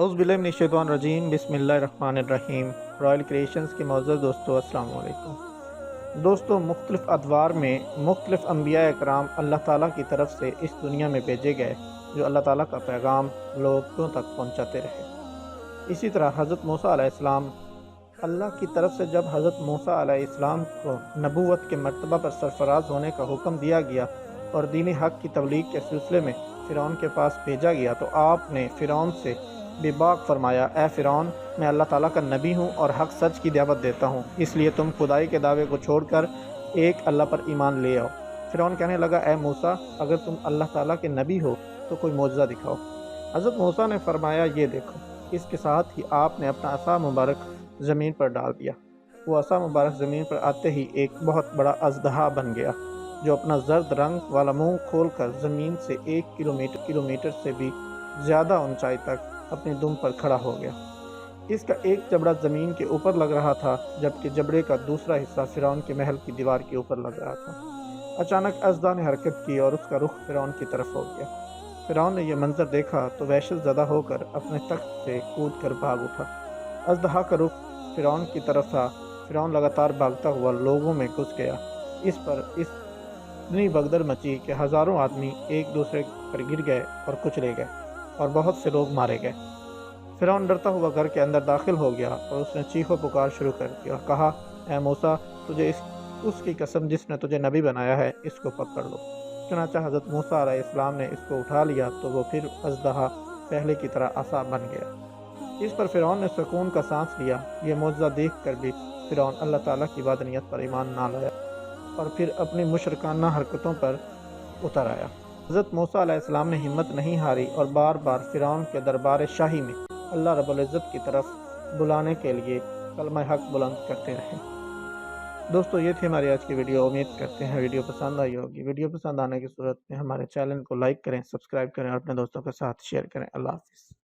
اعوذ باللہ من الشیطان الرجیم، بسم اللہ الرحمن الرحیم۔ رائل کریشنز کے معزز دوستو، السلام علیکم۔ دوستو، مختلف ادوار میں مختلف انبیاء اکرام اللہ تعالیٰ کی طرف سے اس دنیا میں بھیجے گئے، جو اللہ تعالیٰ کا پیغام لوگوں تک پہنچاتے رہے۔ اسی طرح حضرت موسیٰ علیہ السلام، اللہ کی طرف سے جب حضرت موسیٰ علیہ السلام کو نبوت کے مرتبہ پر سرفراز ہونے کا حکم دیا گیا اور دین حق کی تبلیغ کے سلسلے میں فرعون کے پاس بھیجا گیا، تو آپ نے فرعون سے بے باک فرمایا، اے فرعون، میں اللہ تعالیٰ کا نبی ہوں اور حق سچ کی دعوت دیتا ہوں، اس لیے تم خدائی کے دعوے کو چھوڑ کر ایک اللہ پر ایمان لے آؤ۔ فرعون کہنے لگا، اے موسیٰ، اگر تم اللہ تعالیٰ کے نبی ہو تو کوئی معجزہ دکھاؤ۔ حضرت موسیٰ نے فرمایا، یہ دیکھو۔ اس کے ساتھ ہی آپ نے اپنا عصا مبارک زمین پر ڈال دیا۔ وہ عصا مبارک زمین پر آتے ہی ایک بہت بڑا اژدہا بن گیا، جو اپنا زرد رنگ والا منہ کھول کر زمین سے 1 کلومیٹر سے بھی زیادہ اونچائی تک اپنی دم پر کھڑا ہو گیا۔ اس کا ایک جبڑا زمین کے اوپر لگ رہا تھا، جبکہ جبڑے کا دوسرا حصہ فرعون کے محل کی دیوار کے اوپر لگ رہا تھا۔ اچانک اژدہا نے حرکت کی اور اس کا رخ فرعون کی طرف ہو گیا۔ فرعون نے یہ منظر دیکھا تو وحشت زدہ ہو کر اپنے تخت سے کود کر بھاگ اٹھا۔ اژدہا کا رخ فرعون کی طرف تھا۔ فرعون لگاتار بھاگتا ہوا لوگوں میں گھس گیا۔ اس پر اتنی بھگدڑ مچی کہ ہزاروں آدمی ایک دوسرے پر گر گئے اور کچلے گئے اور بہت سے لوگ مارے گئے۔ فرعون ڈرتا ہوا گھر کے اندر داخل ہو گیا اور اس نے چیخ و پکار شروع کر دی اور کہا، اے موسیٰ، تجھے اس کی قسم جس نے تجھے نبی بنایا ہے، اس کو پکڑ لو۔ چنانچہ حضرت موسیٰ علیہ السلام نے اس کو اٹھا لیا تو وہ پھر اژدہا پہلے کی طرح عصا بن گیا۔ اس پر فرعون نے سکون کا سانس لیا۔ یہ معجزہ دیکھ کر بھی فرعون اللہ تعالیٰ کی وحدانیت پر ایمان نہ لایا اور پھر اپنی مشرکانہ حرکتوں پر اتر آیا۔ حضرت موسیٰ علیہ السلام نے ہمت نہیں ہاری اور بار بار فرعون کے دربار شاہی میں اللہ رب العزت کی طرف بلانے کے لیے کلمہ حق بلند کرتے رہے۔ دوستو، یہ تھی ہماری آج کی ویڈیو۔ امید کرتے ہیں ویڈیو پسند آئی ہوگی۔ ویڈیو پسند آنے کی صورت میں ہمارے چینل کو لائک کریں، سبسکرائب کریں اور اپنے دوستوں کے ساتھ شیئر کریں۔ اللہ حافظ۔